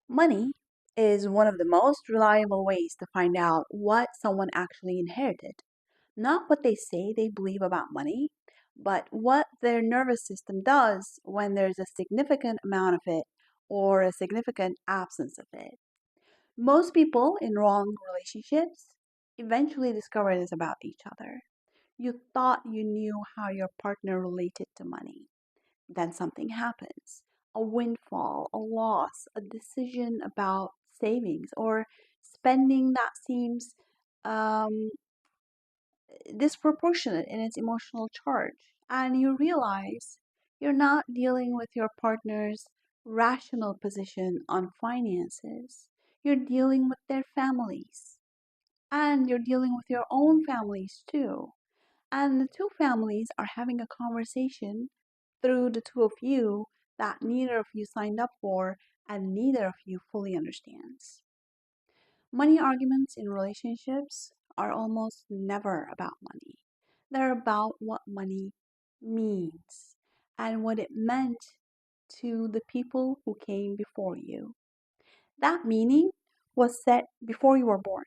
Money is one of the most reliable ways to find out what someone actually inherited. Not what they say they believe about money, but what their nervous system does when there's a significant amount of it or a significant absence of it. Most people in wrong relationships eventually discover this about each other. You thought you knew how your partner related to money. Then something happens, a windfall, a loss, a decision about savings, or spending that seems um, disproportionate in its emotional charge. And you realize you're not dealing with your partner's rational position on finances, you're dealing with their families. And you're dealing with your own families too. And the two families are having a conversation through the two of you that neither of you signed up for and neither of you fully understands. Money arguments in relationships are almost never about money. They're about what money means and what it meant to the people who came before you. That meaning was set before you were born,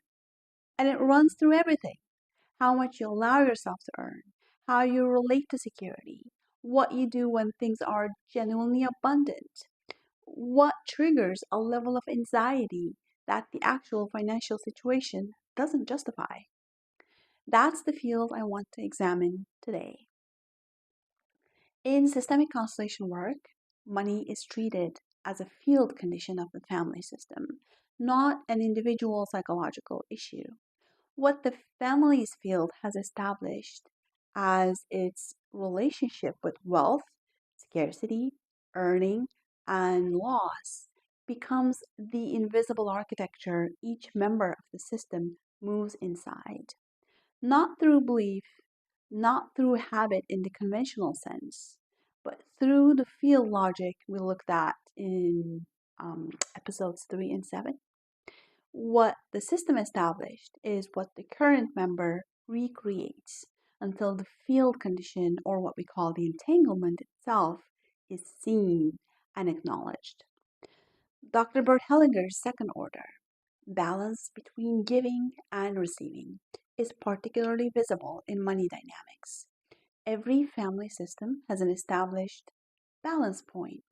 and it runs through everything: how much you allow yourself to earn, how you relate to security, what you do when things are genuinely abundant, what triggers a level of anxiety that the actual financial situation doesn't justify. That's the field I want to examine today. In systemic constellation work, money is treated as a field condition of the family system, not an individual psychological issue. What the family's field has established as its relationship with wealth, scarcity, earning, and loss becomes the invisible architecture each member of the system moves inside. Not through belief, not through habit in the conventional sense, but through the field logic we looked at in episodes 3 and 7. What the system established is what the current member recreates until the field condition, or what we call the entanglement itself, is seen and acknowledged. Dr. Bert Hellinger's second order, balance between giving and receiving, is particularly visible in money dynamics. Every family system has an established balance point,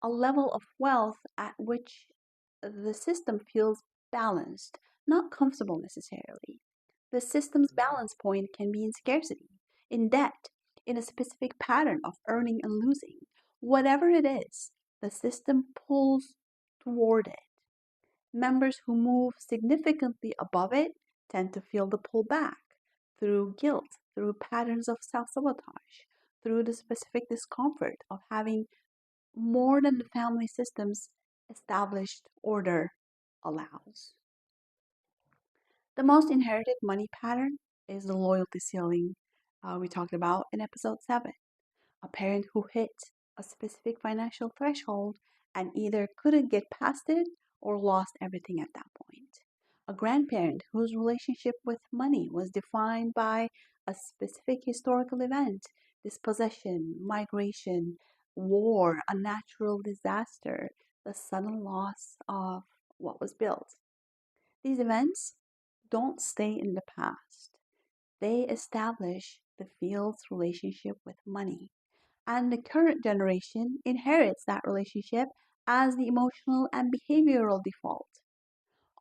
a level of wealth at which the system feels balanced, not comfortable necessarily. The system's balance point can be in scarcity, in debt, in a specific pattern of earning and losing. Whatever it is, the system pulls toward it. Members who move significantly above it tend to feel the pull back through guilt, through patterns of self sabotage, through the specific discomfort of having more than the family system's established order allows. The most inherited money pattern is the loyalty ceiling we talked about in episode 7. A parent who hit a specific financial threshold and either couldn't get past it or lost everything at that point. A grandparent whose relationship with money was defined by a specific historical event: dispossession, migration, war, a natural disaster, the sudden loss of what was built. These events don't stay in the past. They establish the field's relationship with money, and the current generation inherits that relationship as the emotional and behavioral default,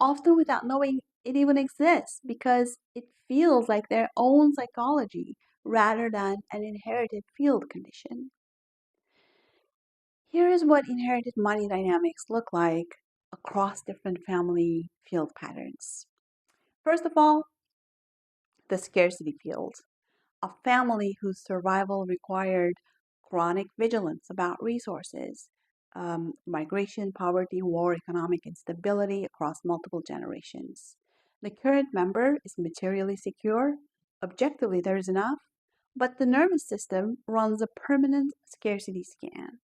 often without knowing it even exists because it feels like their own psychology rather than an inherited field condition. Here is what inherited money dynamics look like across different family field patterns. First of all, the scarcity field. A family whose survival required chronic vigilance about resources, migration, poverty, war, economic instability across multiple generations. The current member is materially secure. Objectively, there is enough, but the nervous system runs a permanent scarcity scan.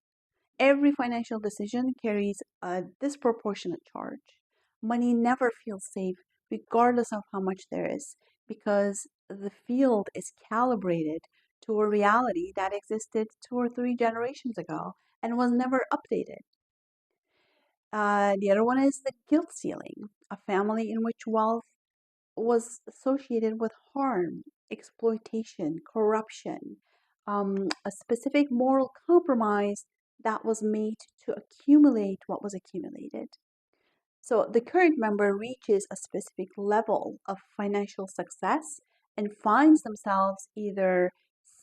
Every financial decision carries a disproportionate charge. Money never feels safe, regardless of how much there is, because the field is calibrated to a reality that existed 2 or 3 generations ago and was never updated. The other one is the guilt ceiling, a family in which wealth was associated with harm, exploitation, corruption, a specific moral compromise that was made to accumulate what was accumulated. So the current member reaches a specific level of financial success and finds themselves either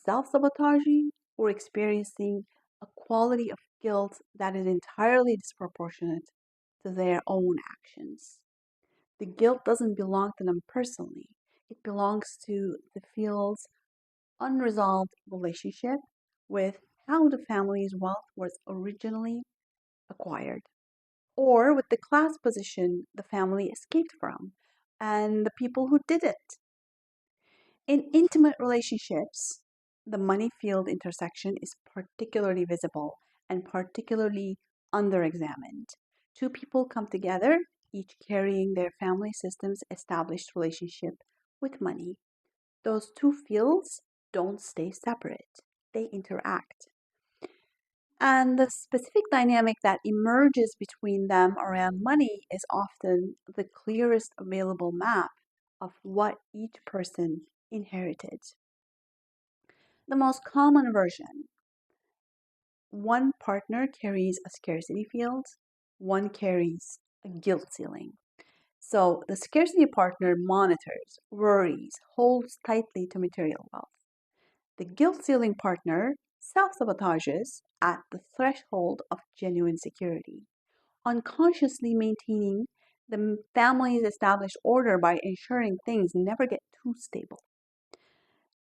self sabotaging or experiencing a quality of guilt that is entirely disproportionate to their own actions. The guilt doesn't belong to them personally, it belongs to the field's unresolved relationship with how the family's wealth was originally acquired, or with the class position the family escaped from and the people who did it. In intimate relationships, the money field intersection is particularly visible and particularly underexamined. Two people come together, each carrying their family system's established relationship with money. Those two fields don't stay separate, they interact. And the specific dynamic that emerges between them around money is often the clearest available map of what each person inherited. The most common version: one partner carries a scarcity field, one carries a guilt ceiling. So the scarcity partner monitors, worries, holds tightly to material wealth. The guilt ceiling partner self sabotages at the threshold of genuine security, unconsciously maintaining the family's established order by ensuring things never get too stable.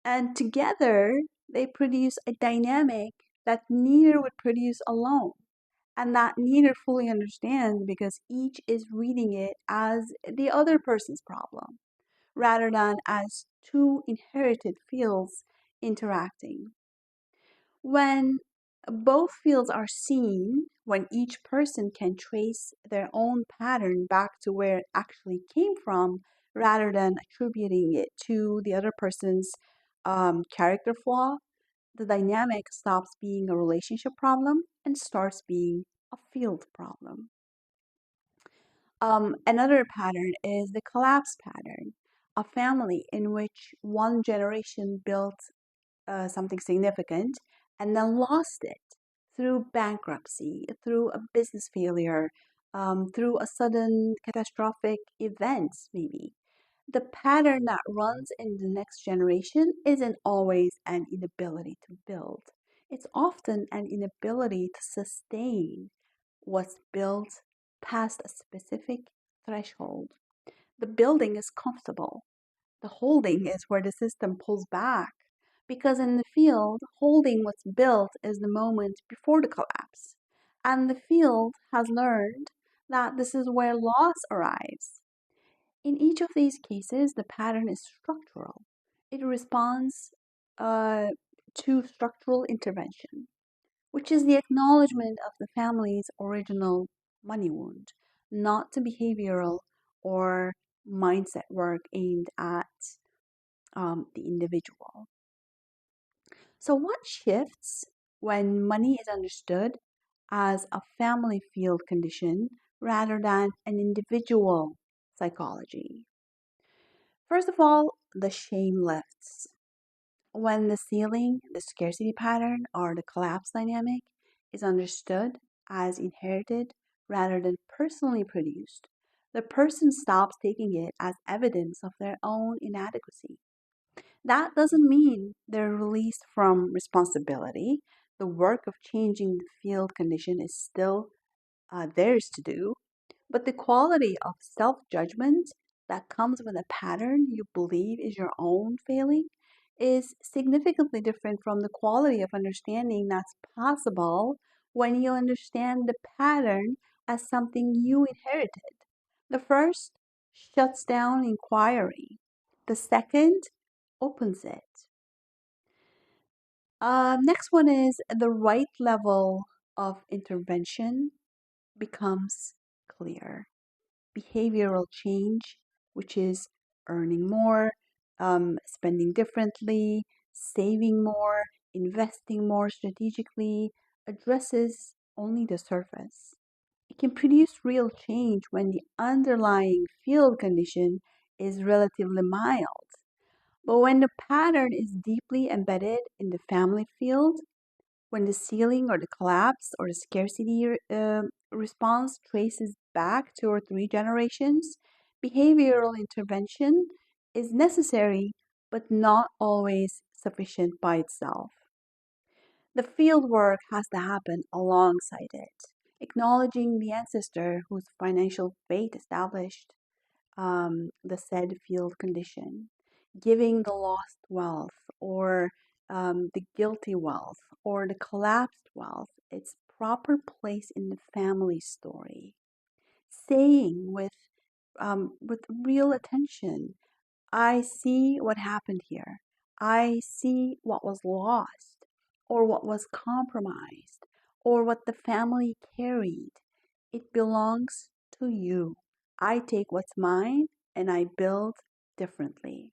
And together, they produce a dynamic that neither would produce alone, and that neither fully understands because each is reading it as the other person's problem rather than as two inherited fields interacting. When both fields are seen, when each person can trace their own pattern back to where it actually came from rather than attributing it to the other person's character flaw, the dynamic stops being a relationship problem and starts being a field problem. Another pattern is the collapse pattern, a family in which one generation built something significant and then lost it through bankruptcy, through a business failure, through a sudden catastrophic event, maybe. The pattern that runs in the next generation isn't always an inability to build. It's often an inability to sustain what's built past a specific threshold. The building is comfortable, the holding is where the system pulls back. Because in the field, holding what's built is the moment before the collapse. And the field has learned that this is where loss arrives. In each of these cases, the pattern is structural. It responds uh, to structural intervention, which is the acknowledgement of the family's original money wound, not to behavioral or mindset work aimed at the individual. So, what shifts when money is understood as a family field condition rather than an individual psychology? First of all, the shame lifts. When the ceiling, the scarcity pattern, or the collapse dynamic is understood as inherited rather than personally produced, the person stops taking it as evidence of their own inadequacy. That doesn't mean they're released from responsibility. The work of changing the field condition is still theirs to do, but the quality of self judgment that comes with a pattern you believe is your own failing is significantly different from the quality of understanding that's possible when you understand the pattern as something you inherited. The first shuts down inquiry, the second opens it. Next one is the right level of intervention becomes clear. Behavioral change, which is earning more, spending differently, saving more, investing more strategically, addresses only the surface. It can produce real change when the underlying field condition is relatively mild. But when the pattern is deeply embedded in the family field, when the ceiling or the collapse or the scarcity response traces back 2 or 3 generations, behavioral intervention is necessary but not always sufficient by itself. The field work has to happen alongside it, acknowledging the ancestor whose financial fate established the said field condition, giving the lost wealth or the guilty wealth or the collapsed wealth its proper place in the family story, saying with real attention, I see what happened here. I see what was lost, or what was compromised, or what the family carried. It belongs to you. I take what's mine and I build differently.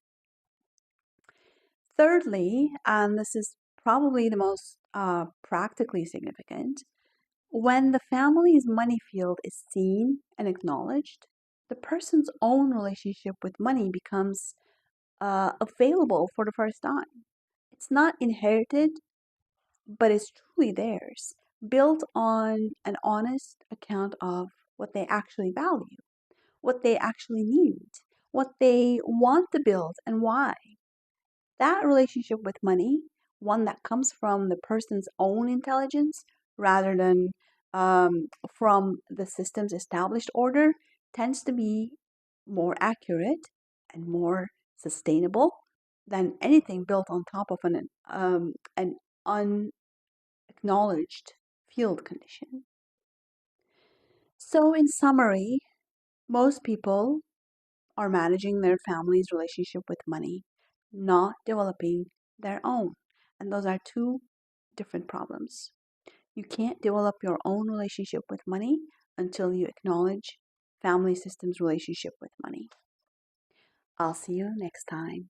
Thirdly, and this is probably the most practically significant, when the family's money field is seen and acknowledged, the person's own relationship with money becomes available for the first time. It's not inherited, but it's truly theirs, built on an honest account of what they actually value, what they actually need, what they want to build, and why. That relationship with money, one that comes from the person's own intelligence rather than from the system's established order, tends to be more accurate and more sustainable than anything built on top of an unacknowledged field condition. So, in summary, most people are managing their family's relationship with money, not developing their own. And those are two different problems. You can't develop your own relationship with money until you acknowledge family system's relationship with money. I'll see you next time.